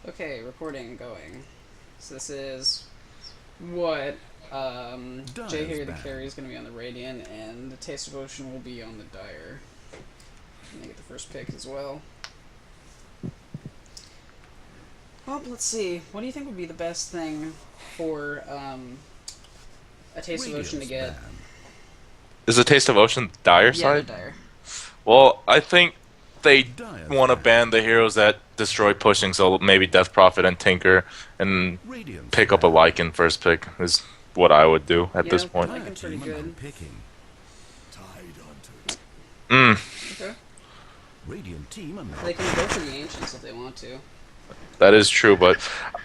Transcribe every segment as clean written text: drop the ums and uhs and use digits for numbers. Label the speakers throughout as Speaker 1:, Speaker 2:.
Speaker 1: Okay, recording going. So this is what Jay
Speaker 2: Dyer's
Speaker 1: here the
Speaker 2: band.
Speaker 1: carry is going to be on the Radiant, and the Taste of Ocean will be on the Dire. I'm gonna get the first pick as well. Well, let's see. What do you think would be the best thing for a Taste of Ocean to
Speaker 2: Radiant's
Speaker 1: get?
Speaker 2: band.
Speaker 3: Is the Taste of Ocean dire
Speaker 1: Yeah, the
Speaker 3: side?
Speaker 1: Dire.
Speaker 3: Well, I think they
Speaker 2: Dyer's
Speaker 3: want to
Speaker 2: band.
Speaker 3: ban the heroes that destroy pushing, so maybe Death Prophet and Tinker, and
Speaker 2: Radiant's
Speaker 3: pick up a
Speaker 2: band.
Speaker 3: Lycan first pick is what I would do at this
Speaker 1: Yeah,
Speaker 3: point.
Speaker 2: Dire
Speaker 1: Lycan's pretty
Speaker 2: team are now
Speaker 1: good.
Speaker 2: picking. Tide Hunter.
Speaker 3: Mm,
Speaker 1: Okay.
Speaker 2: Radiant team are now
Speaker 1: They can go for the Ancients if they want to.
Speaker 3: that is true, but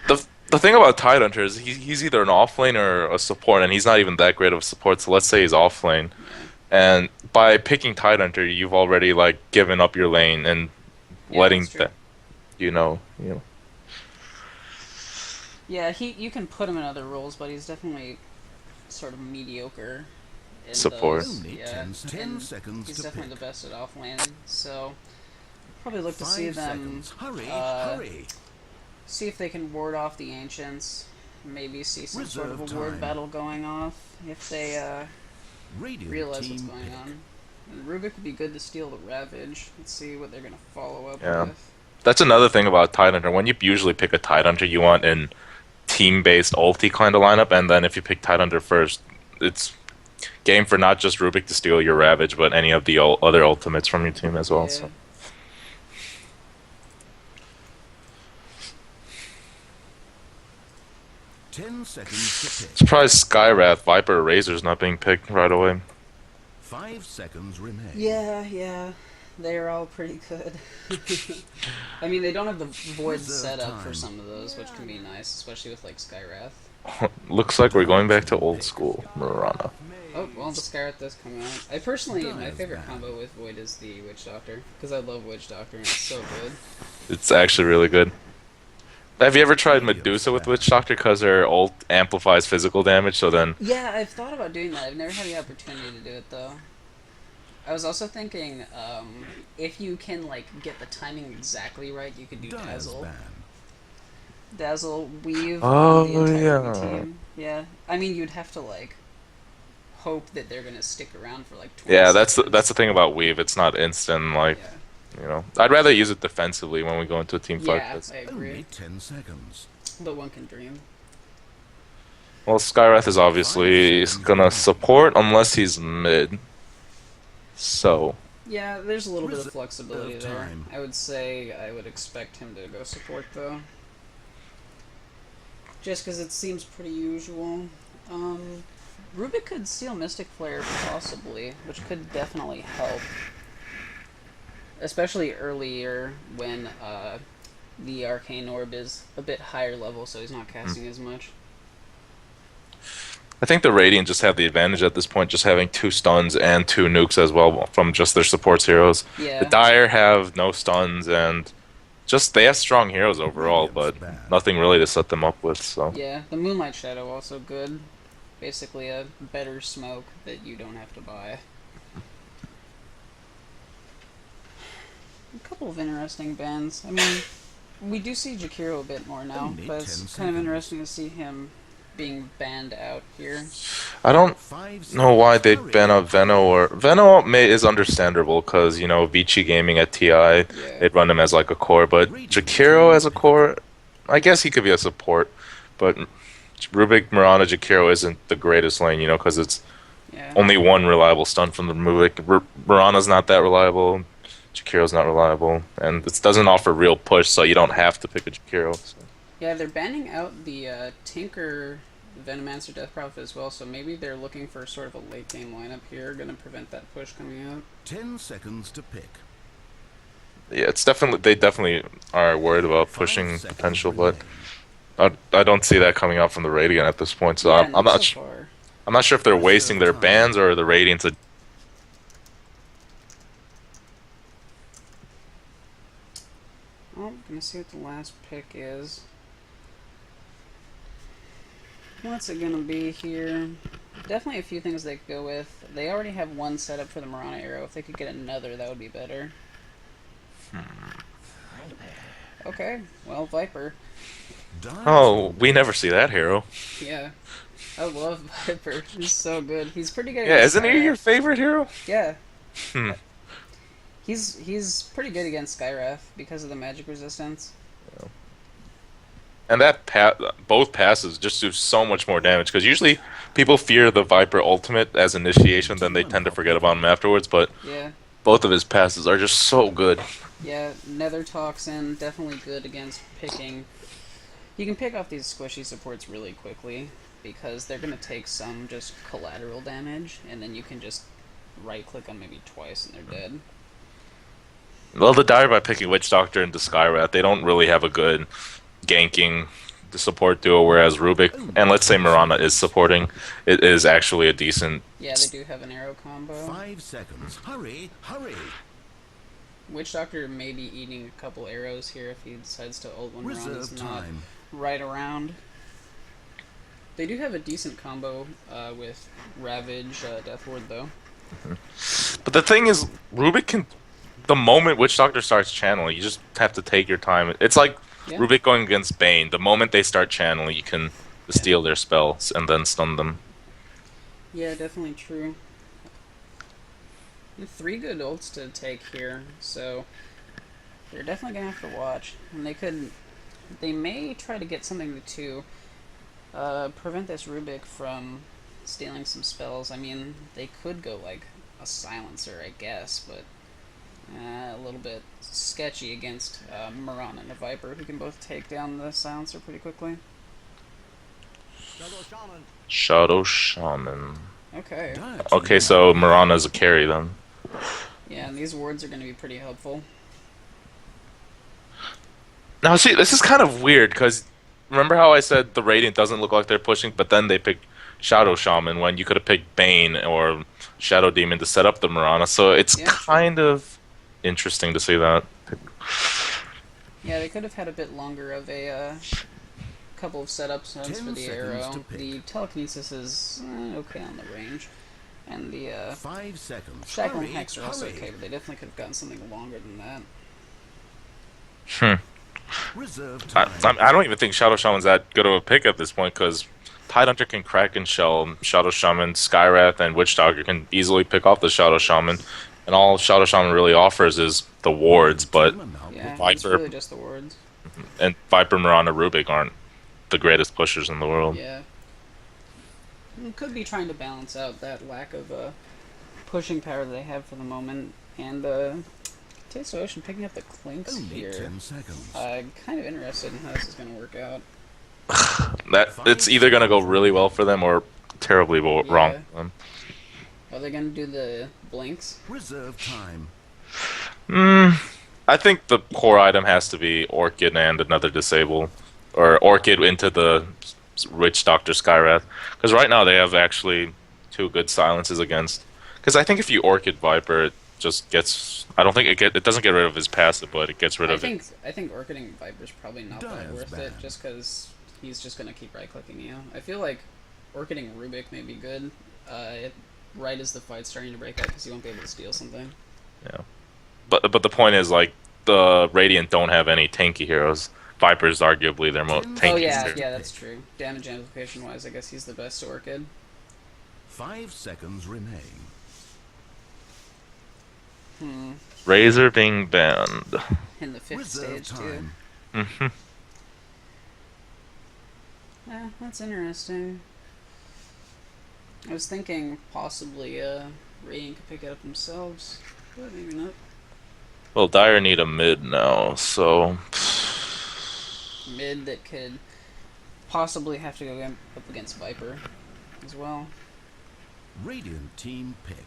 Speaker 3: the thing about Tidehunter is he's either an offlane or a support, and he's not even that great of a support. So let's say he's offlane,
Speaker 1: Yeah.
Speaker 3: and by picking Tidehunter, you've already like given up your lane and
Speaker 1: Yeah,
Speaker 3: letting
Speaker 1: that's true.
Speaker 3: the you know
Speaker 1: Yeah, you can put him in other roles, but he's definitely sort of mediocre in
Speaker 3: support.
Speaker 1: those.
Speaker 2: only
Speaker 1: Yeah,
Speaker 2: 10
Speaker 1: and
Speaker 2: seconds
Speaker 1: he's
Speaker 2: to
Speaker 1: definitely
Speaker 2: pick.
Speaker 1: the best at offlane. So probably look to see
Speaker 2: 5
Speaker 1: them
Speaker 2: seconds. Hurry,
Speaker 1: uh,
Speaker 2: hurry.
Speaker 1: see if they can ward off the ancients. Maybe see some sort of
Speaker 2: Reserve
Speaker 1: a ward
Speaker 2: time.
Speaker 1: battle going off if they
Speaker 2: Radiant
Speaker 1: realize what's
Speaker 2: team
Speaker 1: going
Speaker 2: pick.
Speaker 1: on. And Rubik would be good to steal the Ravage. Let's see what they're gonna follow up
Speaker 3: Yeah,
Speaker 1: with.
Speaker 3: that's another thing about Tidehunter. When you usually pick a Tidehunter, you want an team-based ulti kind of lineup, and then if you pick Tidehunter first, it's game for not just Rubik to steal your Ravage, but any of the other ultimates from your team as well.
Speaker 1: Yeah.
Speaker 3: So
Speaker 2: Ten seconds to pick.
Speaker 3: surprised Skywrath, Viper, Razor's not being picked right away.
Speaker 2: 5 seconds remain.
Speaker 1: Yeah, they're all pretty good. I mean, they don't have the void
Speaker 2: Reserve
Speaker 1: setup for
Speaker 2: time.
Speaker 1: some of those, which can be nice, especially with like Skywrath.
Speaker 3: Looks like we're going back to
Speaker 2: Dire team
Speaker 3: old
Speaker 2: pick.
Speaker 3: school Mirana.
Speaker 1: Oh, well, the Skywrath does come out. I personally, my
Speaker 2: Dive
Speaker 1: favorite
Speaker 2: back.
Speaker 1: combo with Void is the Witch Doctor, because I love Witch Doctor and it's so good.
Speaker 3: It's actually really good. Have you ever tried
Speaker 2: Radiant's
Speaker 3: Medusa with
Speaker 2: band.
Speaker 3: Witch Doctor? Because her ult amplifies physical damage, so then
Speaker 1: Yeah, I've thought about doing that. I've never had the opportunity to do it though. I was also thinking, if you can like get the timing exactly right, you could do
Speaker 2: Dyer's
Speaker 1: Dazzle.
Speaker 2: band.
Speaker 1: Dazzle, weave on the
Speaker 3: Oh
Speaker 1: entire
Speaker 3: yeah.
Speaker 1: team. Yeah, I mean you'd have to like hope that they're gonna stick around for like 20
Speaker 3: Yeah,
Speaker 1: seconds.
Speaker 3: that's the thing about Weave. It's not instant. Like
Speaker 1: Yeah,
Speaker 3: I'd rather use it defensively when we go into a team fight.
Speaker 1: yeah, I agree.
Speaker 2: Only 10 seconds.
Speaker 1: But one can dream.
Speaker 3: Well, Skywrath is obviously
Speaker 2: 5 seconds
Speaker 3: gonna
Speaker 2: remain.
Speaker 3: support unless he's mid. So
Speaker 1: Yeah, there's a little bit of
Speaker 2: Reserve
Speaker 1: flexibility there.
Speaker 2: time.
Speaker 1: I would say I would expect him to go support though. Just because it seems pretty usual. Rubik could steal Mystic Flare possibly, which could definitely help. Especially earlier when the Arcane Orb is a bit higher level, so he's not casting as much.
Speaker 3: I think the Radiant just have the advantage at this point, just having 2 stuns and 2 nukes as well from just their supports heroes. The
Speaker 1: Yeah,
Speaker 3: Dire have no stuns and just they have strong heroes overall,
Speaker 2: Radiant's
Speaker 3: but
Speaker 2: bad.
Speaker 3: nothing really to set them up with. So
Speaker 1: yeah. The Moonlight Shadow also good. Basically a better smoke that you don't have to buy. A couple of interesting bans. I mean, we do see Jakiro a bit more now,
Speaker 2: Only
Speaker 1: but
Speaker 2: 10
Speaker 1: it's kind of
Speaker 2: seconds.
Speaker 1: interesting to see him being banned out here.
Speaker 3: I don't
Speaker 2: 5
Speaker 3: know why
Speaker 2: seconds.
Speaker 3: they'd
Speaker 2: Hurry.
Speaker 3: ban out Veno or is understandable because Vici Gaming at TI
Speaker 1: Yeah.
Speaker 3: they'd run him as like a core, but Jakiro as a core, I guess he could be a support, but Rubik Mirana Jakiro isn't the greatest lane, because it's
Speaker 1: Yeah.
Speaker 3: only one reliable stun from the Rubik. Mirana's not that reliable, Jakiro's not reliable, and it doesn't offer real push, so you don't have to pick a Jakiro. So.
Speaker 1: Yeah, they're banning out the Tinker Venomancer Death Prophet as well, so maybe they're looking for sort of a late game lineup here, gonna prevent that push coming out.
Speaker 2: 10 seconds to pick.
Speaker 3: Yeah, they definitely are worried about
Speaker 2: 5
Speaker 3: pushing
Speaker 2: seconds
Speaker 3: potential, but
Speaker 2: remain.
Speaker 3: I don't see that coming out from the Radiant at this point. So
Speaker 1: Yeah,
Speaker 3: I'm not
Speaker 1: so far.
Speaker 3: I'm not sure if they're wasting their
Speaker 2: Reserve time.
Speaker 3: bans or the Radiant's.
Speaker 1: Oh, gonna see what the last pick is. What's it gonna be here? Definitely a few things they could go with. They already have one set up for the Mirana arrow. If they could get another, that would be better. Okay, well, Viper.
Speaker 3: Oh, we never see that hero.
Speaker 1: Yeah, I love Viper. He's so good. He's pretty good
Speaker 3: Yeah,
Speaker 1: against
Speaker 3: isn't he your
Speaker 1: Skywrath.
Speaker 3: favorite hero?
Speaker 1: Yeah,
Speaker 3: Hmm.
Speaker 1: he's pretty good against Skywrath because of the magic resistance.
Speaker 3: And that both passes just do so much more damage because usually people fear the Viper ultimate as initiation, then they tend to forget about him afterwards. But
Speaker 1: Yeah,
Speaker 3: both of his passes are just so good.
Speaker 1: yeah. Nether Toxin definitely good against picking. You can pick off these squishy supports really quickly because they're gonna take some just collateral damage, and then you can just right click them maybe twice and they're dead.
Speaker 3: Well, the Dire by picking Witch Doctor into Skyrath, they don't really have a good ganking support duo, whereas Rubik and let's say Mirana is supporting, it is actually a decent.
Speaker 1: Yeah, they do have an arrow combo.
Speaker 2: 5 seconds. Hurry, hurry.
Speaker 1: Witch Doctor may be eating a couple arrows here if he decides to ult when Mirana's
Speaker 2: Reserve
Speaker 1: not
Speaker 2: time.
Speaker 1: right around. They do have a decent combo with Ravage, Death Ward though.
Speaker 3: But the thing is, Rubik can. The moment Witch Doctor starts channeling, you just have to take your time. It's like
Speaker 1: Yeah.
Speaker 3: Rubik going against Bane. The moment they start channeling, you can steal their spells and then stun them.
Speaker 1: Yeah, definitely true. 3 good ults to take here, so they're definitely gonna have to watch. And they may try to get something to prevent this Rubik from stealing some spells. I mean, they could go like a silencer, I guess, but a little bit sketchy against Mirana and a Viper, who can both take down the silencer pretty quickly.
Speaker 3: Shadow Shaman.
Speaker 1: Okay.
Speaker 3: Okay, so Mirana's a carry then.
Speaker 1: Yeah, and these wards are going to be pretty helpful.
Speaker 3: Now, see, this is kind of weird because remember how I said the Radiant doesn't look like they're pushing, but then they picked Shadow Shaman when you could have picked Bane or Shadow Demon to set up the Mirana. So it's
Speaker 1: Yeah,
Speaker 3: kind of interesting to see that.
Speaker 1: Yeah, they could have had a bit longer of a couple of setup zones
Speaker 2: 10
Speaker 1: for the
Speaker 2: seconds
Speaker 1: arrow.
Speaker 2: to pick.
Speaker 1: The telekinesis is okay on the range, and the
Speaker 2: 5 seconds.
Speaker 1: shackle and
Speaker 2: Hurry,
Speaker 1: hex are also
Speaker 2: hurry.
Speaker 1: okay, but they definitely could have gotten something longer than that.
Speaker 2: Reserve
Speaker 3: I,
Speaker 2: time.
Speaker 3: I don't even think Shadow Shaman's that good of a pick at this point because Tidehunter can crack and shell Shadow Shaman, Skywrath, and Witch Doctor can easily pick off the Shadow Shaman, and all Shadow Shaman really offers is the wards. But
Speaker 1: Yeah,
Speaker 3: Viper-
Speaker 1: it's really just the wards.
Speaker 3: and Viper, Mirana, Rubik aren't the greatest pushers in the world.
Speaker 1: Yeah. Could be trying to balance out that lack of pushing power that they have for the moment. And Taste of Ocean picking up the Clinks
Speaker 2: Only
Speaker 1: here.
Speaker 2: 10 seconds.
Speaker 1: I'm kind of interested in how this is going to work out.
Speaker 3: That it's either gonna go really well for them or terribly wrong
Speaker 1: Yeah.
Speaker 3: for them.
Speaker 1: Are they going to do the blinks?
Speaker 2: Reserve time.
Speaker 3: I think the core item has to be Orchid and another disable, or Orchid into the Witch Doctor Skywrath, because right now they have actually 2 good silences against. Because I think if you Orchid Viper, it just gets. I don't think it doesn't get rid of his passive, but it gets rid of it.
Speaker 1: I think Orchiding Viper's probably not that
Speaker 2: Dive's
Speaker 1: worth it,
Speaker 2: bad.
Speaker 1: just because he's just going to keep right-clicking you. I feel like Orchiding Rubik may be good, right as the fight's starting to break out, because you won't be able to steal something.
Speaker 3: Yeah, but the point is like the Radiant don't have any tanky heroes. Viper's arguably their most tanky.
Speaker 1: Oh yeah,
Speaker 3: hero.
Speaker 1: yeah, that's true. Damage amplification-wise, I guess he's the best Orchid.
Speaker 2: 5 seconds remain.
Speaker 3: Razor being banned.
Speaker 1: In the 5th
Speaker 2: Reserve
Speaker 1: stage, too.
Speaker 2: time.
Speaker 3: Hmm.
Speaker 1: Yeah, that's interesting. I was thinking possibly Radiant could pick it up themselves, but maybe not.
Speaker 3: Well, Dire need a mid now, so
Speaker 1: Mid that could possibly have to go up against Viper as well.
Speaker 2: Radiant team pick.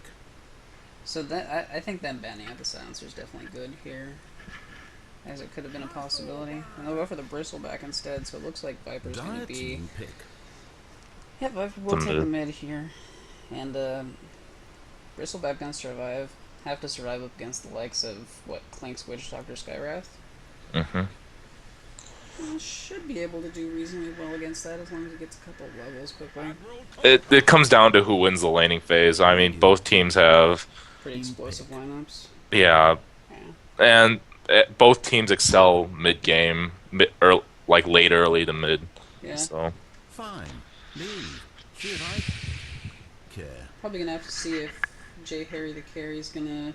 Speaker 1: So that I think them banning out the silencer is definitely good here, as it could have been a possibility. And they'll go for the bristleback instead, so it looks like Viper's going
Speaker 2: Dire
Speaker 1: to be.
Speaker 2: team pick.
Speaker 1: Yeah, Viper will
Speaker 3: The
Speaker 1: take the
Speaker 3: mid.
Speaker 1: mid here, and bristleback gonna survive. Have to survive up against the likes of what Clink's Witch Doctor Skywrath. Should be able to do reasonably well against that as long as he gets a couple of levels quickly.
Speaker 3: it comes down to who wins the laning phase. I mean, both teams have
Speaker 1: Pretty explosive lineups.
Speaker 3: yeah,
Speaker 1: Yeah.
Speaker 3: and both teams excel mid game, like late early to mid.
Speaker 1: Yeah.
Speaker 3: So
Speaker 2: Fine. Leave. See if I care.
Speaker 1: Probably gonna have to see if J. Harry the Carry's gonna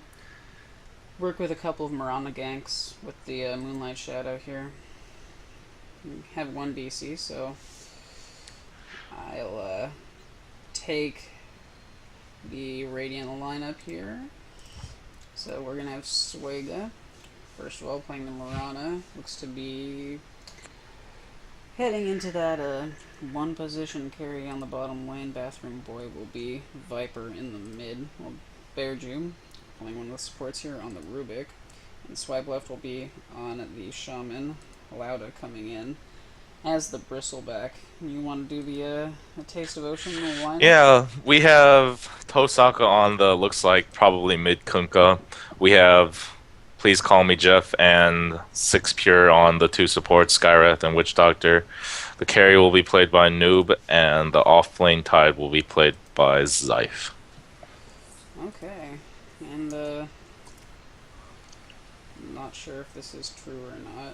Speaker 1: work with a couple of Mirana ganks with the Moonlight Shadow here. We have one DC, so I'll take the Radiant lineup here. So we're gonna have Suega. First of all, playing the Mirana. Looks to be heading into that one position carry on the bottom lane. Bathroom Boy will be Viper in the mid. Well, Bearju, playing one of the supports here on the Rubik. And Swipe Left will be on the Shaman. Lauda coming in as the Bristleback. You want to do the a Taste of Ocean line?
Speaker 3: yeah, we have Tosaka on the looks like probably mid Kunkka. We have Please Call Me Jeff and Six Pure on the two supports, Skywrath and Witch Doctor. The carry will be played by Noob, and the off-lane Tide will be played by Zyph.
Speaker 1: Okay. And I'm not sure if this is true or not.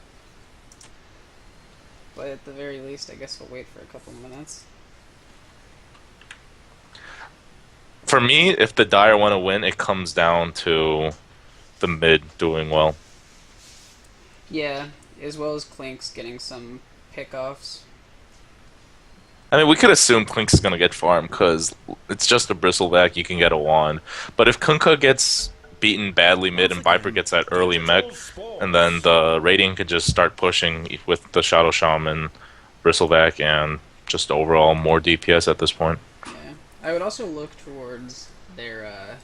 Speaker 1: But at the very least, I guess we'll wait for a couple minutes.
Speaker 3: For me, if the Dire want to win, it comes down to the mid doing well.
Speaker 1: Yeah, as well as Clink's getting some pickoffs.
Speaker 3: I mean, we could assume Klink's is going to get farmed because it's just a Bristleback, you can get a wand. But if Kunkka gets beaten badly mid and Viper gets that early mech, and then the Radiant can just start pushing with the Shadow Shaman, Bristleback, and just overall more DPS at this point.
Speaker 1: Yeah. I would also look towards their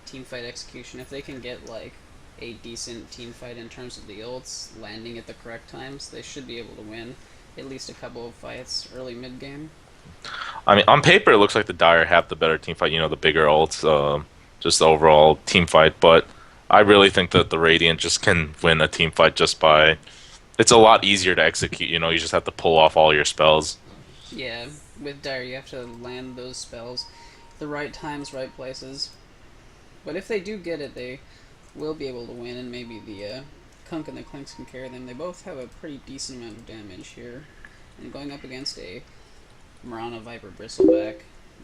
Speaker 1: teamfight execution. If they can get like a decent team fight in terms of the ults landing at the correct times, they should be able to win at least a couple of fights early mid game.
Speaker 3: I mean, on paper it looks like the Dire have the better team fight, the bigger ults, just the overall team fight, but I really think that the Radiant just can win a team fight just by... It's a lot easier to execute, you just have to pull off all your spells.
Speaker 1: Yeah, with Dire you have to land those spells the right times, right places. But if they do get it, they will be able to win, and maybe the Kunk and the Clinks can carry them. They both have a pretty decent amount of damage here. And going up against a Mirana Viper Bristleback,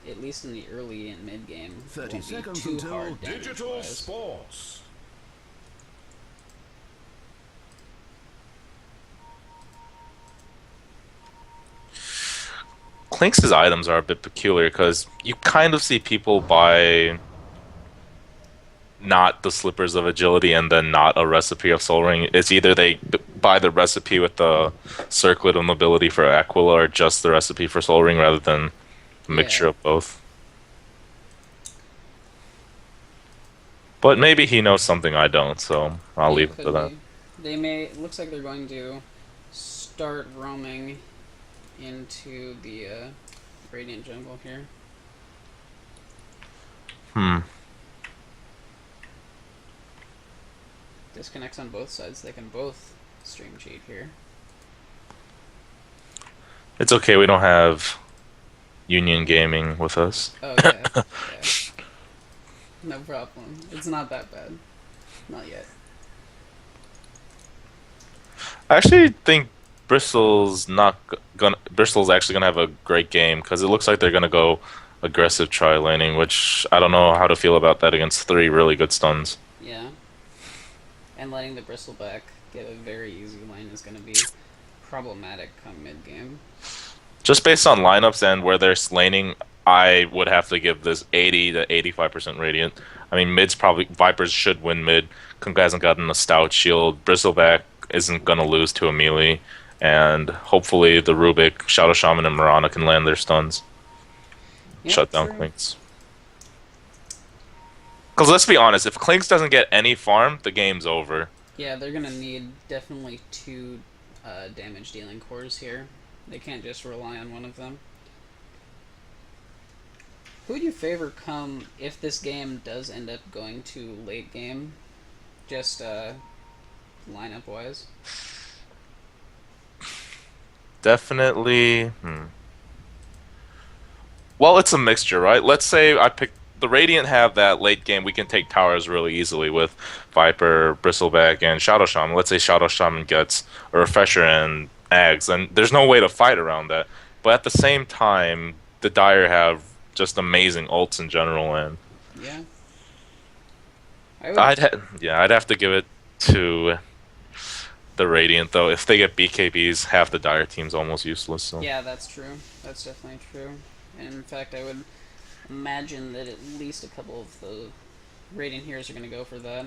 Speaker 1: at least in the early and mid game,
Speaker 2: 30
Speaker 1: won't be
Speaker 2: seconds
Speaker 1: too
Speaker 2: until
Speaker 1: hard
Speaker 2: digital
Speaker 1: damage-wise.
Speaker 2: sports.
Speaker 3: Klink's items are a bit peculiar because you kind of see people buy not the Slippers of Agility and then not a recipe of Soul Ring. It's either they buy the recipe with the Circlet of Mobility for Aquila or just the recipe for Soul Ring rather than a mixture of both. But maybe he knows something I don't, so I'll leave it to that.
Speaker 1: They may. It looks like they're going to start roaming into the Radiant jungle here. Disconnects on both sides. They can both stream cheat here.
Speaker 3: It's okay, we don't have Union Gaming with us.
Speaker 1: Oh yeah, yeah. No problem. It's not that bad. Not yet.
Speaker 3: I actually think Bristol's Bristol's actually gonna have a great game because it looks like they're gonna go aggressive tri laning, which I don't know how to feel about that against 3 really good stuns.
Speaker 1: Yeah. And letting the Bristleback get a very easy lane is going to be problematic come mid game.
Speaker 3: Just based on lineups and where they're laning, I would have to give this 80 to 85% Radiant. I mean, mid's probably Vipers should win mid. Kunkka hasn't gotten a stout shield. Bristleback isn't gonna lose to a melee, and hopefully the Rubik, Shadow Shaman, and Mirana can land their stuns.
Speaker 1: Yep,
Speaker 3: Shut down
Speaker 1: true.
Speaker 3: Klinks. Because let's be honest, if Klinks doesn't get any farm, the game's over.
Speaker 1: Yeah, they're going to need definitely 2 damage dealing cores here. They can't just rely on one of them. Who would you favor come if this game does end up going to late game? Just lineup wise?
Speaker 3: Definitely. Well, it's a mixture, right? Let's say I pick the Radiant have that late game. We can take towers really easily with Viper, Bristleback, and Shadow Shaman. Let's say Shadow Shaman gets a Refresher and Ags, and there's no way to fight around that. But at the same time, the Dire have just amazing ults in general, and
Speaker 1: Yeah.
Speaker 3: I'd have to give it to the Radiant though. If they get BKBs, half the Dire team's almost useless. So.
Speaker 1: Yeah, that's true. That's definitely true. And in fact, I would imagine that at least a couple of the Radiant heroes are going to go for that.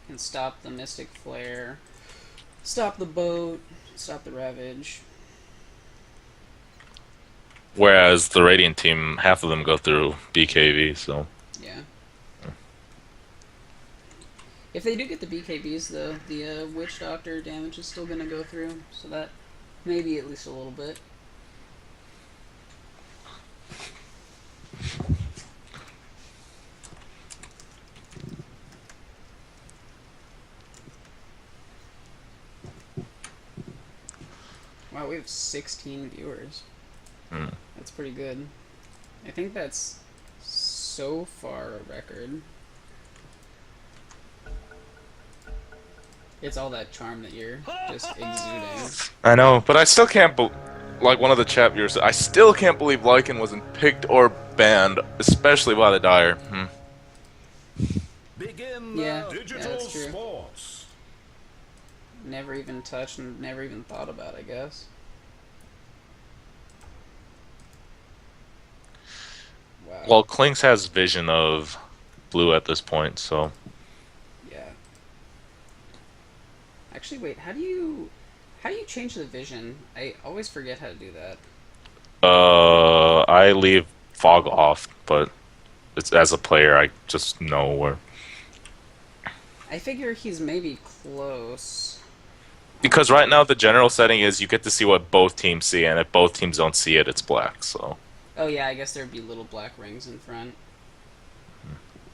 Speaker 1: Can stop the Mystic Flare, stop the boat, stop the Ravage.
Speaker 3: Whereas the Radiant team, half of them go through BKB, so.
Speaker 1: Yeah. If they do get the BKBs, though, the Witch Doctor damage is still going to go through, so that maybe at least a little bit. Wow, we have 16 viewers. That's pretty good. I think that's so far a record. It's all that charm that you're just exuding.
Speaker 3: I know, but I still can't like one of the chat viewers said, I still can't believe Lycan wasn't picked or banned, especially by the Dire.
Speaker 2: Begin
Speaker 1: Yeah,
Speaker 2: digital
Speaker 1: that's true.
Speaker 2: sports.
Speaker 1: Never even touched and never even thought about, I guess. Wow.
Speaker 3: Well, Klinks has vision of blue at this point, so.
Speaker 1: Yeah. Actually, wait. How do you change the vision? I always forget how to do that.
Speaker 3: I leave fog off, but it's, as a player, I just know where.
Speaker 1: I figure he's maybe close.
Speaker 3: Because right now the general setting is you get to see what both teams see, and if both teams don't see it, it's black. So.
Speaker 1: Oh yeah, I guess there'd be little black rings in front.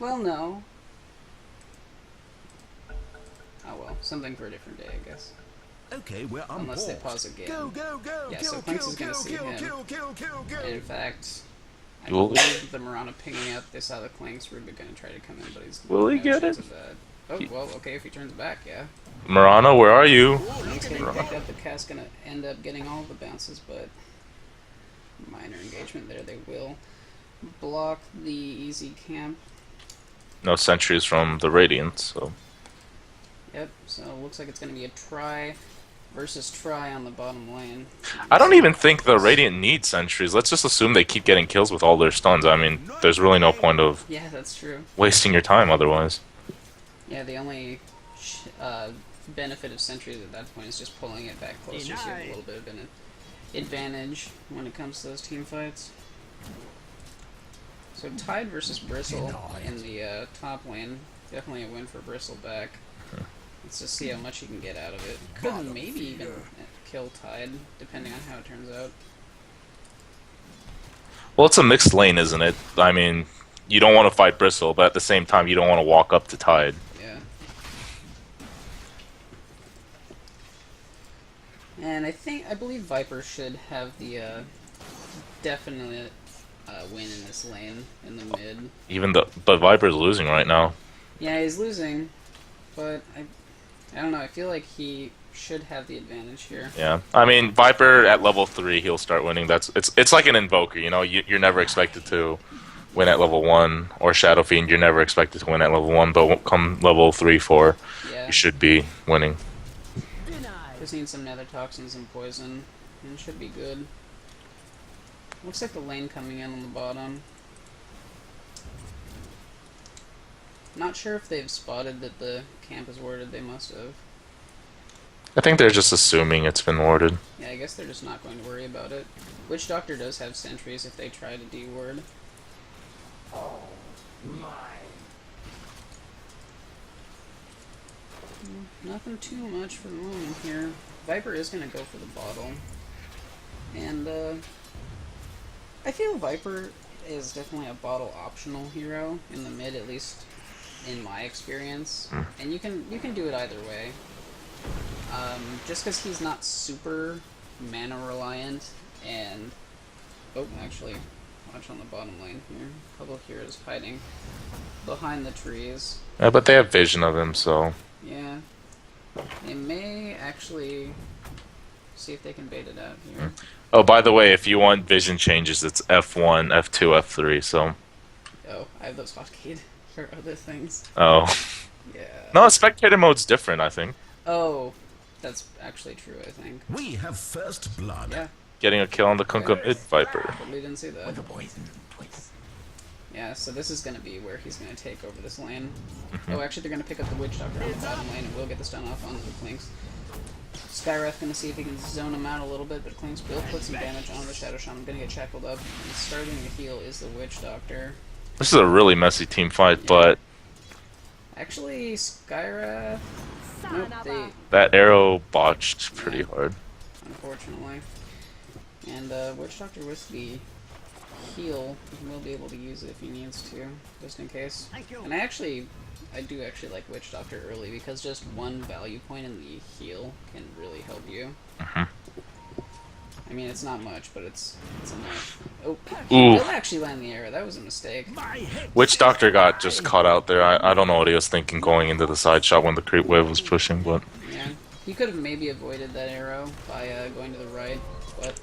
Speaker 1: Well, no. Oh well, something for a different day, I guess.
Speaker 2: Okay, we're on
Speaker 1: Unless they
Speaker 2: board.
Speaker 1: pause a game.
Speaker 2: Go, go, go,
Speaker 1: Yeah,
Speaker 2: kill,
Speaker 1: so
Speaker 2: kill,
Speaker 1: Klinks is gonna
Speaker 2: kill,
Speaker 1: see
Speaker 2: kill,
Speaker 1: him.
Speaker 2: kill, kill, kill, kill.
Speaker 1: In fact, I
Speaker 3: Will-
Speaker 1: believe the Murana pinging out they saw the Klinks. Rubik gonna try to come in, but he's
Speaker 3: Will he
Speaker 1: no
Speaker 3: get
Speaker 1: chance
Speaker 3: it?
Speaker 1: of that. Oh well, okay, if he turns back, yeah.
Speaker 3: Murana, where are you?
Speaker 1: Klinks getting picked up. The cast gonna end up getting all the bounces, but minor engagement there. They will block the easy camp.
Speaker 3: No sentries from the Radiant, so.
Speaker 1: Yep. So it looks like it's gonna be a try versus try on the bottom lane.
Speaker 3: I don't even think the Radiant need sentries. Let's just assume they keep getting kills with all their stuns. I mean, there's really no point of
Speaker 1: Yeah, that's true.
Speaker 3: wasting your time otherwise.
Speaker 1: Yeah, the only benefit of sentries at that point is just pulling it back closer, so you have a little bit of an advantage when it comes to those team fights. So Tide versus Bristle in the top lane. Definitely a win for Bristleback. Let's just see how much he can get out of it. Could maybe even kill Tide, depending on how it turns out.
Speaker 3: Well, it's a mixed lane, isn't it? I mean, you don't want to fight Bristle, but at the same time, you don't want to walk up to Tide.
Speaker 1: Yeah. And I believe Viper should have the definite win in this lane, in the mid.
Speaker 3: But Viper's losing right now.
Speaker 1: Yeah, he's losing, but I don't know, I feel like he should have the advantage here.
Speaker 3: Yeah, I mean, Viper at level 3, he'll start winning. It's like an Invoker, you know. You're never expected to win at level 1, or Shadow Fiend, you're never expected to win at level 1, but come level 3, 4,
Speaker 1: Yeah.
Speaker 3: you should be winning.
Speaker 1: Just need some nether toxins and poison, and it should be good. Looks like the lane coming in on the bottom. Not sure if they've spotted that the camp is warded. They must have.
Speaker 3: I think they're just assuming it's been warded.
Speaker 1: Yeah, I guess they're just not going to worry about it. Witch Doctor does have sentries if they try to de-ward. Nothing too much for the moment here. Viper is going to go for the bottle. And, I feel Viper is definitely a bottle optional hero in the mid, at least in my experience. And you can do it either way. Just because he's not super mana reliant, and oh, actually, Watch on the bottom lane here. A couple heroes hiding behind the trees.
Speaker 3: Yeah, but they have vision of him, so.
Speaker 1: Yeah. They may actually see if they can bait it out here.
Speaker 3: Oh, by the way, if you want vision changes, it's F1, F2, F3, so.
Speaker 1: Oh, I have those hotkeys for other things.
Speaker 3: Oh.
Speaker 1: Yeah.
Speaker 3: No, spectator mode's different, I think.
Speaker 1: Oh, that's actually true, I think.
Speaker 2: We have first blood.
Speaker 1: Yeah,
Speaker 3: Getting a kill on the Kunkka mid Viper.
Speaker 1: totally didn't see that. Yeah, so this is going to be where he's going to take over this lane. Oh, actually, they're going to pick up the Witch Doctor on the bottom lane, and we'll get the stun off on the Clinks. Skywrath going to see if he can zone him out a little bit, but Clinks will put some damage on the Shadow Shaman. Going to get shackled up, and starting to heal is the Witch Doctor.
Speaker 3: This is a really messy team fight,
Speaker 1: Yeah.
Speaker 3: but
Speaker 1: Actually, Skywrath... Nope, they...
Speaker 3: that arrow botched pretty hard.
Speaker 1: Unfortunately. And Witch Doctor with the heal, he will be able to use it if he needs to, just in case. And I do actually like Witch Doctor early because just one value point in the heal can really help you. I mean, it's not much, but it's enough. Oh, he
Speaker 3: Ooh.
Speaker 1: will actually land the arrow. That was a mistake.
Speaker 3: Witch Doctor got just caught out there. I don't know what he was thinking going into the side shot when the creep wave was pushing, but
Speaker 1: Yeah, he could have maybe avoided that arrow by going to the right, but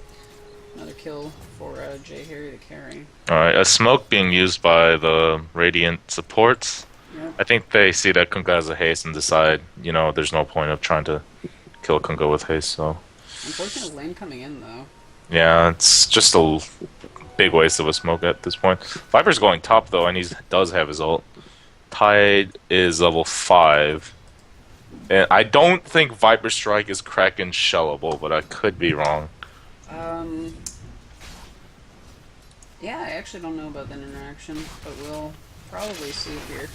Speaker 1: another kill for J. Harry to carry.
Speaker 3: alright, a smoke being used by the Radiant supports.
Speaker 1: Yep.
Speaker 3: I think they see that Kunkka has a haste and decide, you know, there's no point of trying to kill Kunkka with haste, so.
Speaker 1: Unfortunate lane coming in, though.
Speaker 3: Yeah, it's just a big waste of a smoke at this point. Viper's going top, though, and he does have his ult. Tide is level 5. And I don't think Viper Strike is Kraken shellable, but I could be wrong.
Speaker 1: Yeah, I actually don't know about that interaction, but we'll probably see here.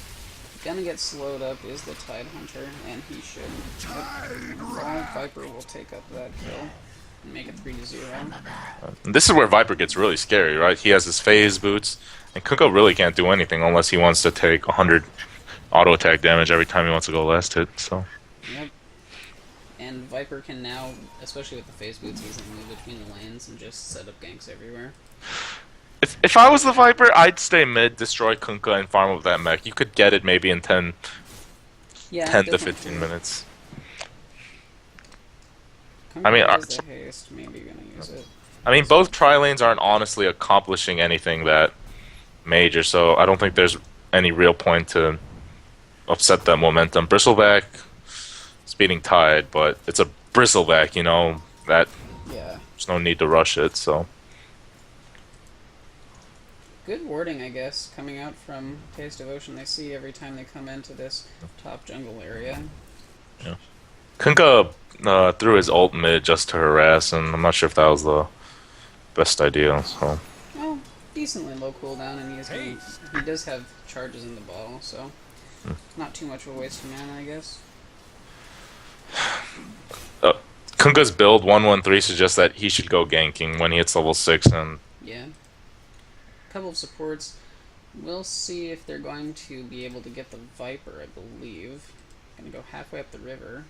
Speaker 1: Gonna get slowed up is the Tide Hunter, and he should. Yep. Viper will take up that kill and make it 3-0.
Speaker 3: This is where Viper gets really scary, right? He has his phase boots, and Kunkka really can't do anything unless he wants to take 100 auto attack damage every time he wants to go last hit, so.
Speaker 1: Yep. And Viper can now, especially with the phase boots, easily move between the lanes and just set up ganks everywhere.
Speaker 3: If I was the Viper, I'd stay mid, destroy Kunkka, and farm up that mech. You could get it maybe in 10
Speaker 1: Yeah,
Speaker 3: 10 to
Speaker 1: definitely.
Speaker 3: 15 minutes.
Speaker 1: Kunkka
Speaker 3: I mean,
Speaker 1: has the haste, maybe gonna use it.
Speaker 3: I mean, both tri-lanes aren't honestly accomplishing anything that major, so I don't think there's any real point to upset that momentum. Bristleback is beating Tide, but it's a Bristleback, you know, that
Speaker 1: Yeah.
Speaker 3: there's no need to rush it, so.
Speaker 1: Good warding, I guess, coming out from Taste of Ocean. They see every time they come into this top jungle area.
Speaker 3: Kunkka threw his ult mid just to harass, and I'm not sure if that was the best idea, so.
Speaker 1: Well, decently low cooldown, and he does have charges in the bottle, so not too much of a waste of mana, I guess.
Speaker 3: Kunkka's build 113 suggests that he should go ganking when he hits level 6, and
Speaker 1: Yeah. Couple of supports. We'll see if they're going to be able to get the Viper, I believe. Gonna go halfway up the river.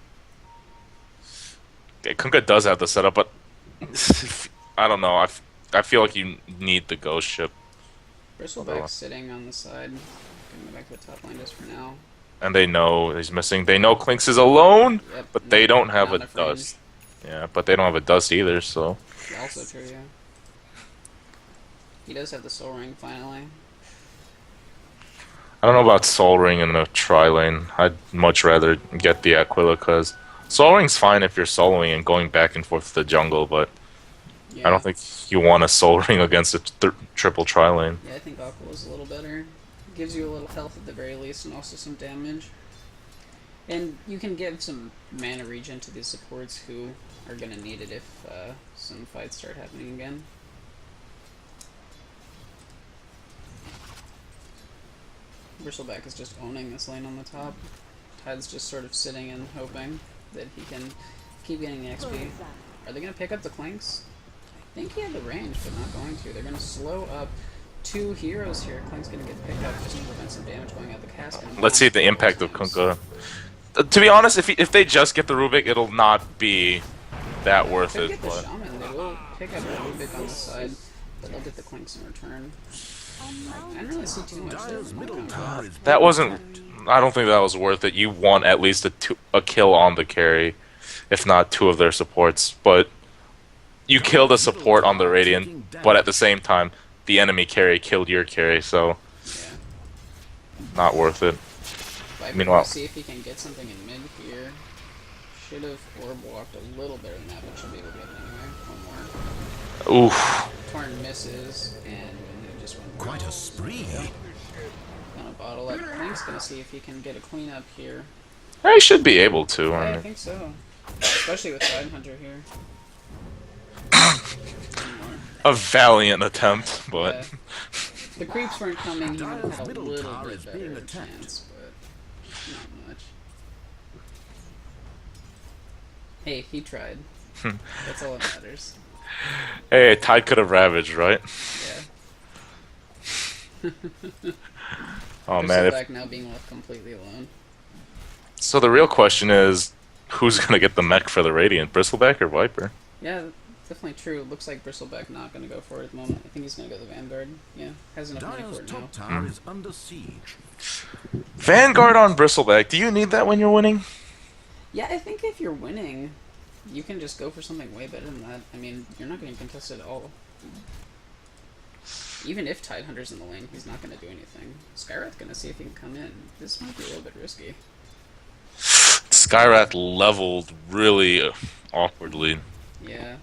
Speaker 3: Kunkka does have the setup, but I don't know. I feel like you need the ghost ship,
Speaker 1: Bristleback's sitting on the side. Gonna go back to the top line just for now.
Speaker 3: and they know he's missing. They know Clinks is alone,
Speaker 1: Yep,
Speaker 3: but they don't have
Speaker 1: not
Speaker 3: a
Speaker 1: enough range.
Speaker 3: dust. Yeah, but they don't have a dust either. So
Speaker 1: Also true, yeah. He does have the Soul Ring, finally.
Speaker 3: I don't know about Soul Ring in a tri lane. I'd much rather get the Aquila because Soul Ring's fine if you're soloing and going back and forth to the jungle, but
Speaker 1: Yeah.
Speaker 3: I don't think you want a Soul Ring against a triple tri lane.
Speaker 1: Yeah, I think Aqua's a little better. Gives you a little health at the very least, and also some damage. And you can give some mana regen to these supports who are gonna need it if some fights start happening again. Bristleback is just owning this lane on the top. Tide's just sort of sitting and hoping that he can keep getting the XP. Are they gonna pick up the Clinks? I think he had the range, but not going to. They're gonna slow up two heroes here. Clink's gonna get picked up just to prevent some damage going out the cask.
Speaker 3: Let's see the impact of Kunkka. To be honest, if they just get the Rubik, it'll not be that worth
Speaker 1: Could
Speaker 3: it.
Speaker 1: get the
Speaker 3: But
Speaker 1: Shaman. They will pick up the Rubik on the side. but they'll get the clinks in return. I don't really see too much there from Avukamu.
Speaker 3: That wasn't. I don't think that was worth it. You want at least a kill on the carry, if not two of their supports. But you killed a support on the Radiant, but at the same time, the enemy carry killed your carry, so
Speaker 1: Yeah.
Speaker 3: not worth it.
Speaker 1: Viper
Speaker 3: Meanwhile-
Speaker 1: see if he can get something in mid here. Should have orb walked a little better than that, but should be able to get it anyway. One more.
Speaker 3: Oof.
Speaker 1: Torn misses, and he just went
Speaker 2: Quite a spree.
Speaker 1: gonna bottle up. Clink's gonna see if he can get a cleanup here.
Speaker 3: I should be able to.
Speaker 1: Yeah,
Speaker 3: I
Speaker 1: I
Speaker 3: mean,
Speaker 1: think so. Especially with Tidehunter here.
Speaker 3: a valiant attempt, but
Speaker 1: Yeah. The creeps weren't coming, he would have had a
Speaker 2: Middle
Speaker 1: little
Speaker 2: tower
Speaker 1: bit
Speaker 2: is being
Speaker 1: better
Speaker 2: attacked.
Speaker 1: chance, but not much. Hey, he tried. That's all that matters.
Speaker 3: hey, Tide could have ravaged, right?
Speaker 1: Yeah.
Speaker 3: Oh man. If,
Speaker 1: Bristleback now being left completely alone.
Speaker 3: so the real question is, who's gonna get the mech for the Radiant, Bristleback or Viper?
Speaker 1: Yeah, definitely true. It looks like Bristleback not going to go for it at the moment. I think he's going to go the Vanguard. Yeah, has enough money
Speaker 2: Dire's
Speaker 1: for it now.
Speaker 2: top tower is under siege.
Speaker 3: Vanguard on Bristleback. Do you need that when you're winning?
Speaker 1: Yeah, I think if you're winning, you can just go for something way better than that. I mean, you're not going to contest it at all. Even if Tidehunter's in the lane, he's not going to do anything. Skywrath's going to see if he can come in. This might be a little bit risky.
Speaker 3: Skywrath leveled really awkwardly.
Speaker 1: Yeah.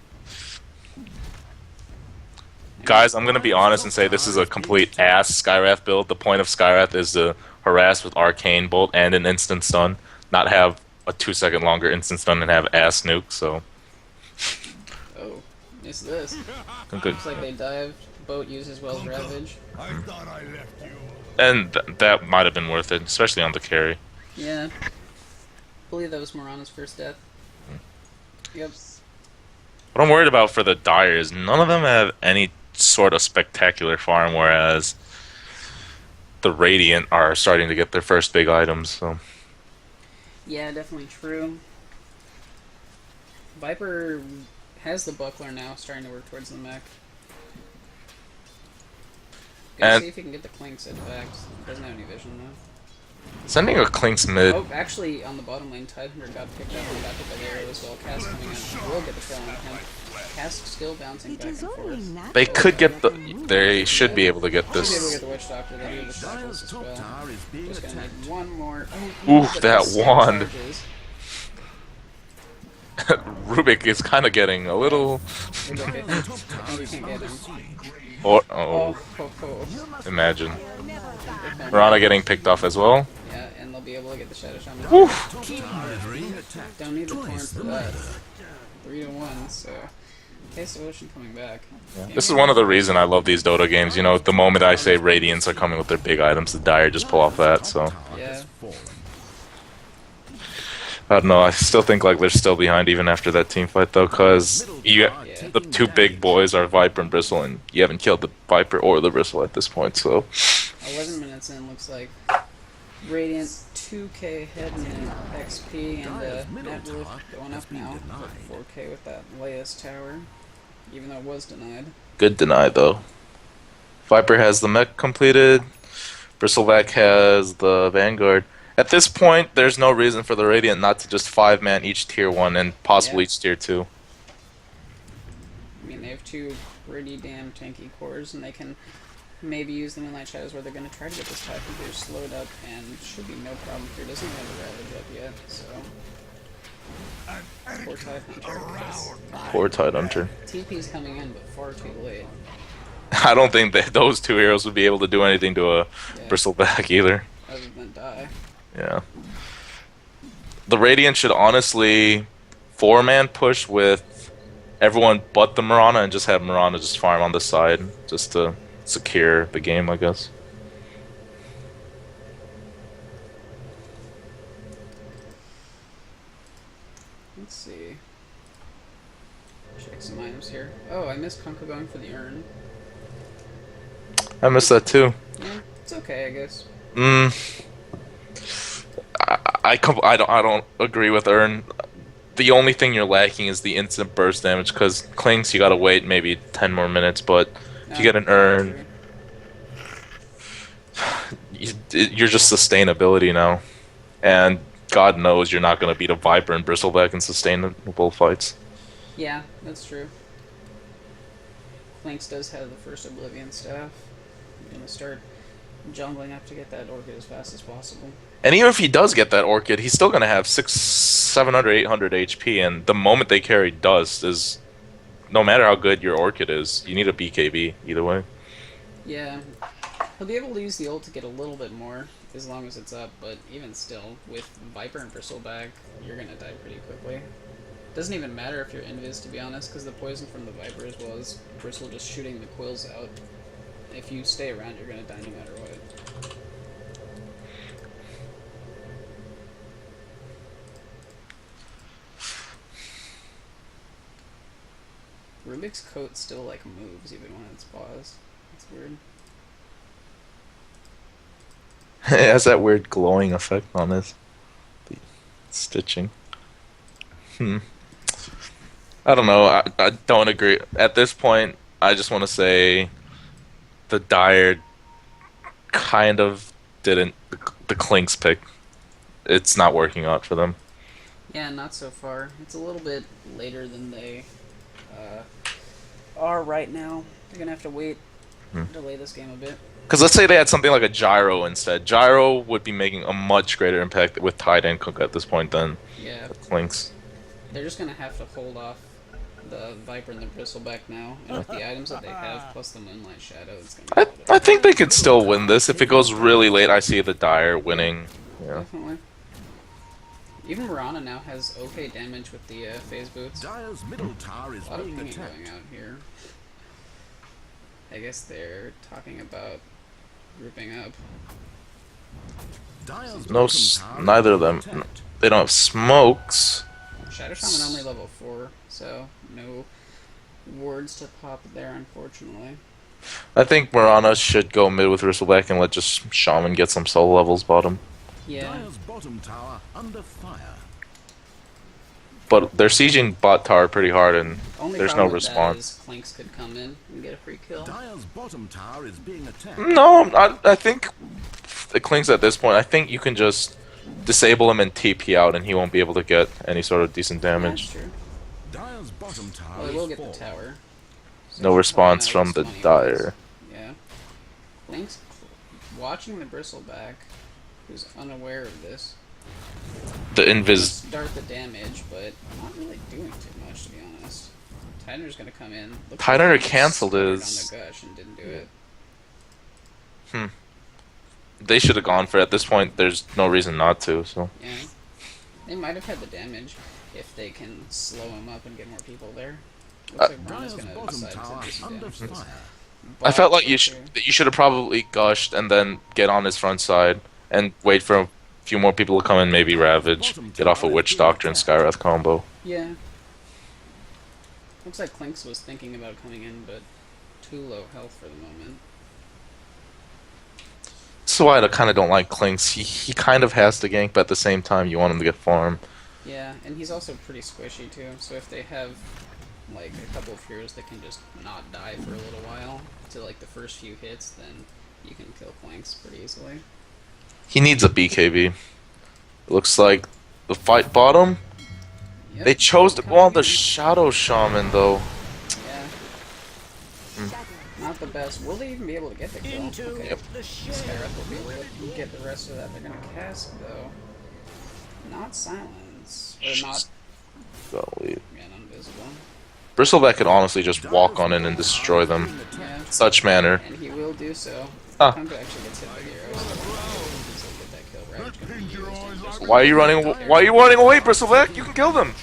Speaker 3: Guys, I'm gonna be honest and say this is a complete ass Skywrath build. The point of Skywrath is to harass with Arcane Bolt and an instant stun, not have a 2-second longer instant stun and have ass nuke, so...
Speaker 1: Oh, missed this.
Speaker 3: Good.
Speaker 1: Looks like they dived. Boat uses Wells Ravage.
Speaker 4: I thought I left you.
Speaker 3: And that might have been worth it, especially on the carry.
Speaker 1: Yeah. I believe that was Morana's first death. Yep.
Speaker 3: What I'm worried about for the Dire is none of them have any sort of spectacular farm, whereas the Radiant are starting to get their first big items, so...
Speaker 1: Yeah, definitely true. Viper has the buckler now, starting to work towards the mech. Gonna
Speaker 3: And-
Speaker 1: see if he can get the clinks at fact. Doesn't have any vision though.
Speaker 3: Sending a Clinks mid...
Speaker 1: Oh, actually, on the bottom lane, Tidehunter got picked up and got hit by the arrow as well. Cast coming in. Will get the kill on him. Cast still bouncing back and forth.
Speaker 3: They could get the... They should be able to get
Speaker 1: Should be able to
Speaker 3: this...
Speaker 1: get the Witch Doctor. They do have the cycles
Speaker 2: Dire's
Speaker 1: as
Speaker 2: top
Speaker 1: well.
Speaker 2: tower is being
Speaker 1: Just gonna
Speaker 2: attacked.
Speaker 1: need one more. Oh,
Speaker 3: Oof,
Speaker 1: but
Speaker 3: that
Speaker 1: the same
Speaker 3: wand.
Speaker 1: charges.
Speaker 3: Rubik is kind of getting a little...
Speaker 1: It's okay.
Speaker 2: Dire's top
Speaker 1: Oh,
Speaker 2: tower
Speaker 1: you
Speaker 2: is
Speaker 1: can't
Speaker 2: under
Speaker 1: get him.
Speaker 2: siege.
Speaker 3: Oh,
Speaker 1: Oh, oh, oh.
Speaker 3: imagine. Mirana getting picked off as well.
Speaker 1: Yeah, and they'll be able to get the Shadow Shaman.
Speaker 2: Top tower is being attacked.
Speaker 1: Don't need the torn
Speaker 2: Twice
Speaker 1: for
Speaker 2: the
Speaker 1: that.
Speaker 2: murder.
Speaker 1: 3-1, so... Taste of Ocean coming back.
Speaker 3: This is one of the reasons I love these Dota games. You know, the moment I say Radiants are coming with their big items, the Dire just pull off that, so...
Speaker 2: Top tower
Speaker 1: Yeah.
Speaker 2: has fallen.
Speaker 3: I don't know, I still think like they're still behind even after that team fight though, because
Speaker 1: Yeah.
Speaker 3: the two big boys are Viper and Bristle, and you haven't killed the Viper or the Bristle at this point, so...
Speaker 1: 11 minutes in, looks like. Radiant 2k ahead in XP, and net worth going up now. 4k with that Leia's tower, even though it was denied.
Speaker 3: Good deny though. Viper has the mech completed, Bristleback has the Vanguard. At this point, there's no reason for the Radiant not to just 5-man each tier 1 and possibly
Speaker 1: Yeah.
Speaker 3: each tier 2.
Speaker 1: I mean, they have two pretty damn tanky cores, and they can maybe use the Moonlight Shadows where they're going to try to get this Tidehunter slowed up, and should be no problem here. Doesn't have a Ravage up yet, so... Poor Tidehunter.
Speaker 3: Poor Tidehunter.
Speaker 1: TP's coming in, but far too late.
Speaker 3: I don't think that those two heroes would be able to do anything to a
Speaker 1: Yeah.
Speaker 3: Bristleback either.
Speaker 1: Other than die.
Speaker 3: Yeah. The Radiant should honestly 4-man push with everyone but the Mirana and just have Mirana just farm on the side just to secure the game, I guess.
Speaker 1: Let's see. Check some items here. Oh, I missed Kunko going for the urn.
Speaker 3: I missed that too.
Speaker 1: Yeah, it's okay, I guess.
Speaker 3: I don't agree with Urn. The only thing you're lacking is the instant burst damage, because Clinks you gotta wait maybe 10 more minutes, but If you get an urn, you're just sustainability now. And God knows you're not going to beat a Viper and Bristleback in sustainable fights.
Speaker 1: Yeah, that's true. Clinks does have the first Oblivion staff. I'm gonna start jungling up to get that Orchid as fast as possible.
Speaker 3: And even if he does get that Orchid, he's still going to have 700, 800 HP. And the moment they carry Dust is, no matter how good your Orchid is, you need a BKB either way.
Speaker 1: Yeah, he'll be able to use the ult to get a little bit more as long as it's up, but even still, with Viper and Bristleback, you're gonna die pretty quickly. Doesn't even matter if you're invis, to be honest, because the poison from the Viper as well as Bristle just shooting the quills out. If you stay around, you're gonna die no matter what. Rubik's coat still like moves even when it's paused. It's weird.
Speaker 3: It has that weird glowing effect on the stitching. I don't know. I don't agree. At this point, I just want to say the Dire kind of didn't. The Clinks pick. It's not working out for them.
Speaker 1: Yeah, not so far. It's a little bit later than they are right now. They're gonna have to wait, delay this game a bit.
Speaker 3: Because let's say they had something like a Gyro instead. Gyro would be making a much greater impact with Tide and Cook at this point than the Clinks.
Speaker 1: They're just gonna have to hold off the Viper and the Bristleback now, and with the items that they have, plus the Moonlight Shadow, it's gonna be
Speaker 3: I think they could still win this. If it goes really late, I see the Dire winning. Yeah.
Speaker 1: Definitely. Even Mirana now has okay damage with the phase boots.
Speaker 2: Dire's middle tower is
Speaker 1: A lot of
Speaker 2: being
Speaker 1: pinging
Speaker 2: attacked.
Speaker 1: going out here. I guess they're talking about grouping up.
Speaker 2: Dire's
Speaker 3: No,
Speaker 2: bottom tower
Speaker 3: neither
Speaker 2: is
Speaker 3: of them.
Speaker 2: being attacked.
Speaker 3: They don't have smokes.
Speaker 1: Shadow Shaman only level 4, so no wards to pop there, unfortunately.
Speaker 3: I think Mirana should go mid with Bristleback and let just Shaman get some solo levels bottom.
Speaker 1: Yeah.
Speaker 2: Dire's bottom tower under fire.
Speaker 3: But they're sieging bot tower pretty hard and
Speaker 1: Only
Speaker 3: there's no
Speaker 1: problem with that
Speaker 3: response.
Speaker 1: is Clinks could come in and get a free kill.
Speaker 2: Dire's bottom tower is being attacked.
Speaker 3: No, I think the Clinks at this point, I think you can just disable him and TP out and he won't be able to get any sort of decent damage.
Speaker 1: That's true.
Speaker 2: Dire's bottom tower
Speaker 1: Well, they
Speaker 2: is
Speaker 1: will get
Speaker 2: full.
Speaker 1: the tower. So
Speaker 3: No
Speaker 1: they'll
Speaker 3: response
Speaker 1: probably
Speaker 3: from
Speaker 1: not
Speaker 3: the
Speaker 1: waste money on
Speaker 3: Dire.
Speaker 1: this. Yeah. Clinks watching the Bristleback, who's unaware of this.
Speaker 3: The invis.
Speaker 1: Start the damage, but not really doing too much, to be honest. Tidener's gonna come in. Looks
Speaker 3: Tidehunter
Speaker 1: like he
Speaker 3: canceled
Speaker 1: stuttered
Speaker 3: his-
Speaker 1: on the gush and didn't do it.
Speaker 3: They should have gone for it. At this point, there's no reason not to. So
Speaker 1: Yeah. They might have had the damage if they can slow him up and get more people there. Looks like Brana's
Speaker 2: Dire's
Speaker 1: gonna
Speaker 2: bottom
Speaker 1: decide
Speaker 2: tower
Speaker 1: to do some
Speaker 2: under
Speaker 1: damage.
Speaker 2: fire.
Speaker 3: I felt like you
Speaker 1: Bot
Speaker 3: should have probably gushed and then get on his front side and wait for a few more people to come in. Maybe Ravage, get off a Witch Doctor and Skywrath combo.
Speaker 1: Yeah. Looks like Clinks was thinking about coming in, but too low health for the moment.
Speaker 3: So I kind of don't like Clinks. He kind of has to gank, but at the same time, you want him to get farm.
Speaker 1: Yeah, and he's also pretty squishy too, so if they have like a couple of heroes that can just not die for a little while to like the first few hits, then you can kill Clinks pretty easily.
Speaker 3: He needs a BKB. It looks like the fight bottom.
Speaker 1: Yep.
Speaker 3: They chose to go on the Shadow Shaman though.
Speaker 1: Yeah. Not the best. Will they even be able to get the kill? Okay.
Speaker 3: Yep.
Speaker 1: Skywrath will be able to get the rest of that. They're gonna cast though. Not silence. Or not
Speaker 3: Golly.
Speaker 1: man invisible.
Speaker 3: Bristleback could honestly just walk on in and destroy them.
Speaker 1: Yeah.
Speaker 3: Such manner.
Speaker 1: And he will do so.
Speaker 3: Ah.
Speaker 1: Tonka actually gets hit by the arrows. So he'll get that kill. Ravage gonna be used and just-
Speaker 3: Why are you running? Why are you running away, Bristleback? You can kill them.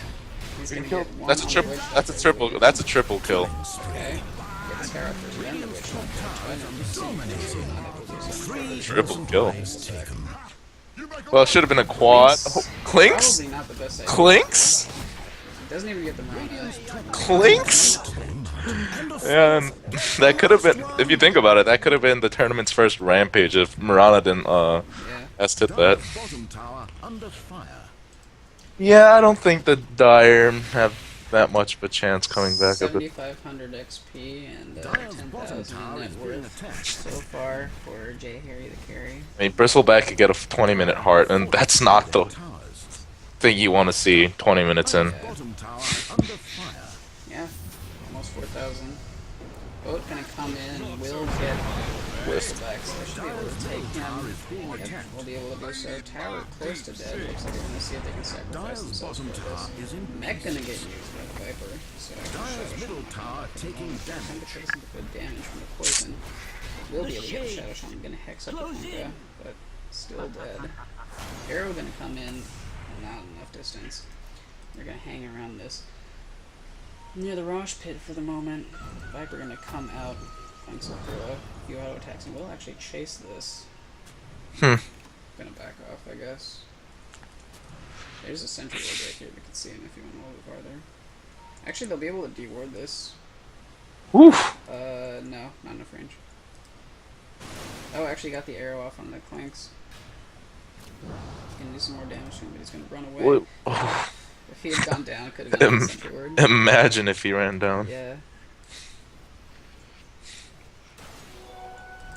Speaker 1: He's
Speaker 3: You
Speaker 1: gonna
Speaker 3: can
Speaker 1: get
Speaker 3: kill.
Speaker 1: one
Speaker 3: That's a
Speaker 1: on the
Speaker 3: triple.
Speaker 1: witch.
Speaker 3: That's a triple. That's a triple kill.
Speaker 1: Okay. Get this character then the witch.
Speaker 3: Triple kill. Well, it should have been a quad. Oh, Clinks?
Speaker 1: Probably not the best idea.
Speaker 3: Clinks?
Speaker 1: Doesn't even get the Mirana.
Speaker 3: Clinks? And that could have been, if you think about it, that could have been the tournament's first rampage if Mirana didn't
Speaker 1: Yeah.
Speaker 3: S-hit that.
Speaker 2: Dire's bottom tower under fire.
Speaker 3: Yeah, I don't think the Dire have that much of a chance coming back of it.
Speaker 1: 7,500 XP and
Speaker 2: Dial's bottom
Speaker 1: 10,000
Speaker 2: tower
Speaker 1: net
Speaker 2: is being
Speaker 1: worth
Speaker 2: attacked.
Speaker 1: so far for J. Harry the carry.
Speaker 3: I mean, Bristleback could get a 20-minute heart, and that's not the
Speaker 2: Towers.
Speaker 3: thing you want to see 20 minutes in.
Speaker 1: Yeah.
Speaker 2: Bottom tower under fire.
Speaker 1: Yeah, almost 4,000. Boat gonna come in and will get Bristleback, so I should be able to take him. Yep, we'll be able to do so. Tower close to dead. Looks like they're gonna see if they can sacrifice
Speaker 2: Dial's
Speaker 1: themselves
Speaker 2: bottom
Speaker 1: for
Speaker 2: tower
Speaker 1: this.
Speaker 2: is in
Speaker 1: Mech gonna get used by the Viper, so
Speaker 2: Dial's middle tower taking
Speaker 1: Time to
Speaker 2: damage.
Speaker 1: take some good damage from the poison. Will be able to get the Shadow Shaman. Gonna hex up the Kunkka, but still dead. Arrow gonna come in, not enough distance. They're gonna hang around this near the Rosh pit for the moment. Viper gonna come out, thanks for a few auto attacks, and we'll actually chase this. Gonna back off, I guess. There's a sentry ward right here. We can see him if you went a little bit farther. Actually, they'll be able to deward this.
Speaker 3: Woof.
Speaker 1: No, not enough range. Oh, actually got the arrow off on the clanks. He's gonna do some more damage to him, but he's gonna run away.
Speaker 3: What?
Speaker 1: If he had gone down, it could have been a sentry ward.
Speaker 3: Imagine if he ran down.
Speaker 1: Yeah.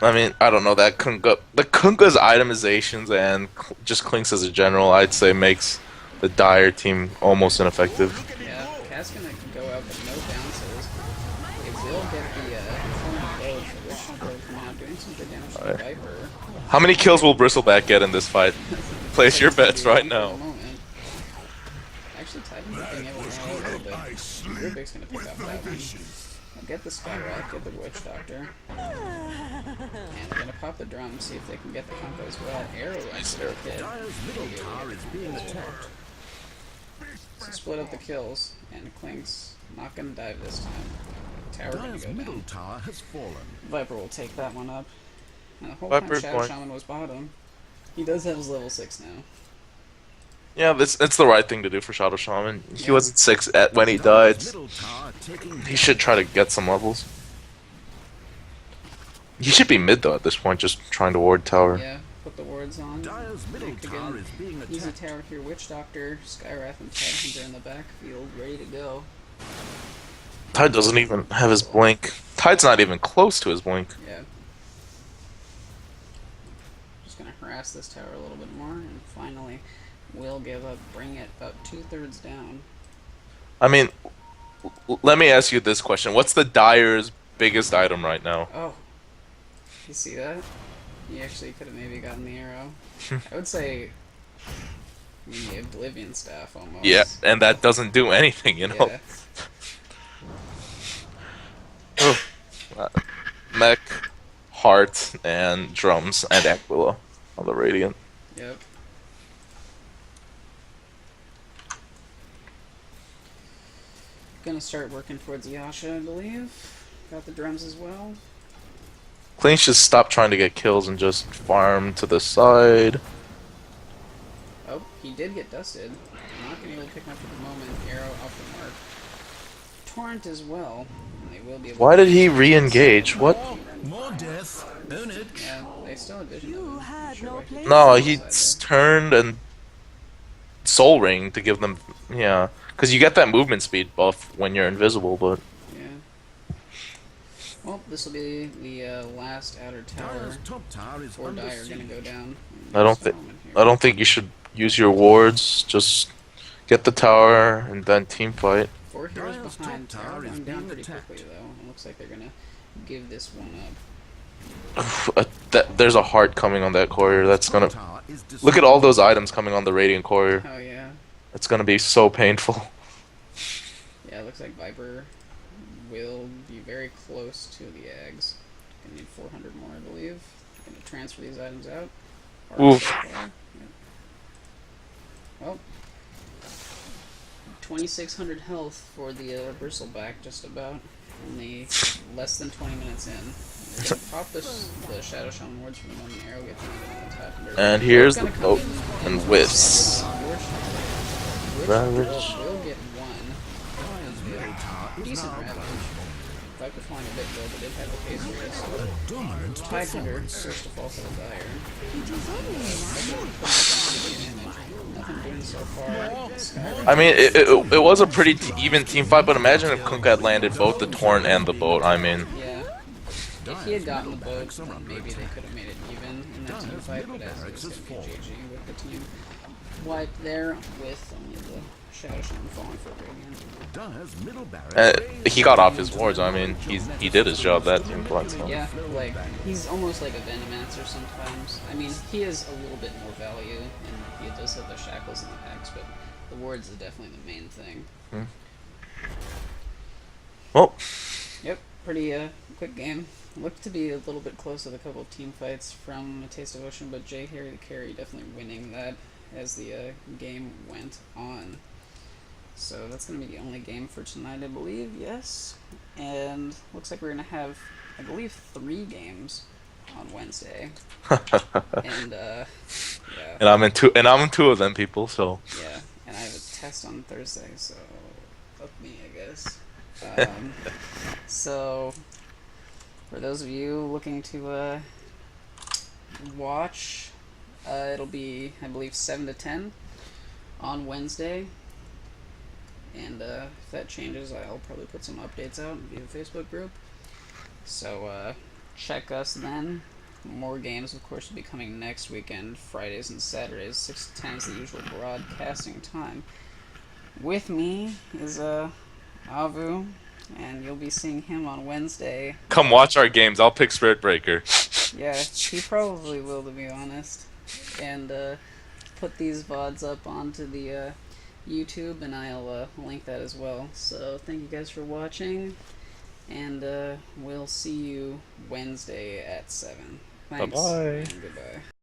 Speaker 3: I mean, I don't know, that Kunkka, the Kunkka's itemizations and just Clinks as a general, I'd say makes the Dire team almost ineffective.
Speaker 1: Yeah, Cat's gonna go out, but no bounces. They will get the form load for Witch Hunter coming out, doing some good damage to the Viper.
Speaker 3: How many kills will Bristleback get in this fight? Place your bets right now.
Speaker 1: Actually, Titan's being able to run a little bit. Rubik's gonna pick up that one. I'll get the Skywrath, get the Witch Doctor. And we're gonna pop the drum, see if they can get the Kunkka as well. Arrow nice hit.
Speaker 2: Dial's middle tower is being attacked.
Speaker 1: So split up the kills, and Klink's not gonna dive this time. Tower gonna
Speaker 2: Dial's
Speaker 1: go
Speaker 2: middle
Speaker 1: down.
Speaker 2: tower has fallen.
Speaker 1: Viper will take that one up. And the whole
Speaker 3: Viper's
Speaker 1: time Shadow
Speaker 3: going.
Speaker 1: Shaman was bottom. He does have his level 6 now.
Speaker 3: Yeah, it's the right thing to do for Shadow Shaman. He
Speaker 1: Yeah.
Speaker 3: wasn't 6 when he died.
Speaker 2: Dial's middle tower taking
Speaker 3: He should try to get some levels. He should be mid though at this point, just trying to ward tower.
Speaker 1: Yeah, put the wards on.
Speaker 2: Dial's middle
Speaker 1: Back
Speaker 2: tower
Speaker 1: again.
Speaker 2: is being
Speaker 1: Easy
Speaker 2: attacked.
Speaker 1: tower here, Witch Doctor, Skywrath, and Tidehunter in the backfield, ready to go.
Speaker 3: Tide doesn't even have his blink. Tide's not even close to his blink.
Speaker 1: Yeah. Just gonna harass this tower a little bit more, and finally will give up, bring it about 2/3 down.
Speaker 3: I mean, let me ask you this question: what's the Dire's biggest item right now?
Speaker 1: Oh, you see that? He actually could have maybe gotten the arrow. I would say the Oblivion Staff almost.
Speaker 3: Yeah, and that doesn't do anything, you know.
Speaker 1: Yeah.
Speaker 3: Mech, heart, and drums, and Aquila on the Radiant.
Speaker 1: Yep. Gonna start working towards Yasha, I believe. Got the drums as well.
Speaker 3: Clean should stop trying to get kills and just farm to the side.
Speaker 1: Oh, he did get dusted. Not gonna be able to pick him up at the moment. Arrow off the mark. Torrent as well. And they will be able
Speaker 3: Why
Speaker 1: to
Speaker 3: did he re-engage? What?
Speaker 2: More death. Own it.
Speaker 1: Yeah, they still had vision of him. Not sure why he
Speaker 3: No,
Speaker 1: didn't
Speaker 3: he
Speaker 1: decide
Speaker 3: turned and Soul Ring to give them, yeah, because you get that movement speed buff when you're invisible. But
Speaker 1: there. Yeah. Well, this will be the last outer tower.
Speaker 2: Dial's top tower is
Speaker 1: Four
Speaker 2: under
Speaker 1: die are gonna
Speaker 2: siege.
Speaker 1: go down.
Speaker 3: I don't
Speaker 1: Just a
Speaker 3: think
Speaker 1: moment here.
Speaker 3: I don't think you should use your wards. Just get the tower and then team fight.
Speaker 1: 4 heroes
Speaker 2: Dial's
Speaker 1: behind.
Speaker 2: top
Speaker 1: Tower
Speaker 2: tower is
Speaker 1: going down
Speaker 2: being
Speaker 1: pretty
Speaker 2: attacked.
Speaker 1: quickly though. It looks like they're gonna give this one up.
Speaker 3: There's a heart coming on that courier. That's gonna
Speaker 2: Top tower is
Speaker 3: look at all those items coming on the Radiant courier.
Speaker 1: Oh yeah.
Speaker 3: It's gonna be so painful.
Speaker 1: Yeah, it looks like Viper will be very close to the eggs. Gonna need 400 more, I believe. Gonna transfer these items out.
Speaker 3: Oof.
Speaker 1: So far. Yep. Well, 2,600 health for the Bristleback, just about. Only less than 20 minutes in. They're gonna pop the Shadow Shaman wards for the moment. Arrow gets into the top.
Speaker 3: And here's the
Speaker 1: Gonna come
Speaker 3: boat
Speaker 1: in
Speaker 3: and whiffs.
Speaker 1: Ravage.
Speaker 3: Ravage.
Speaker 1: Will get one. Decent Ravage. Viper flying a bit low, but did have the pace raise. So
Speaker 2: dominant
Speaker 1: Tidehunter starts to fall for the Dire. nothing doing so far. Skylar.
Speaker 3: I mean, it was a pretty even team fight, but imagine if Kunk had landed both the Torrent and the boat. I mean,
Speaker 1: Yeah. If he had gotten the boat, then maybe they could have made it even in that team fight, but as it was going to be GG with the team wiped there with only the Shadow Shaman falling for Radiant.
Speaker 2: Dyer's middle barracks.
Speaker 3: he got off his wards. I mean, he did his job that team fight. So.
Speaker 1: Yeah, like, he's almost like a Venomancer sometimes. I mean, he is a little bit more value, and he does have the Shackles and the Hex, but the wards is definitely the main thing.
Speaker 3: Well,
Speaker 1: Yep, pretty quick game. Looked to be a little bit close with a couple of team fights from A Taste of Ocean, but Jay Harry the carry definitely winning that as the game went on. So that's going to be the only game for tonight, I believe, yes. And looks like we're going to have, I believe, 3 games on Wednesday. And, yeah.
Speaker 3: and I'm in two of them, people. So
Speaker 1: Yeah, and I have a test on Thursday, so fuck me, I guess. So, for those of you looking to watch, it'll be, I believe, 7 to 10 on Wednesday. And if that changes, I'll probably put some updates out via the Facebook group. So check us then. More games, of course, will be coming next weekend, Fridays and Saturdays. 6 to 10 is the usual broadcasting time. With me is Avu, and you'll be seeing him on Wednesday.
Speaker 3: come watch our games. I'll pick Spirit Breaker.
Speaker 1: Yeah, he probably will, to be honest. And put these VODs up onto the YouTube, and I'll link that as well. So thank you guys for watching, and we'll see you Wednesday at 7. Thanks,
Speaker 3: Bye-bye.
Speaker 1: and goodbye.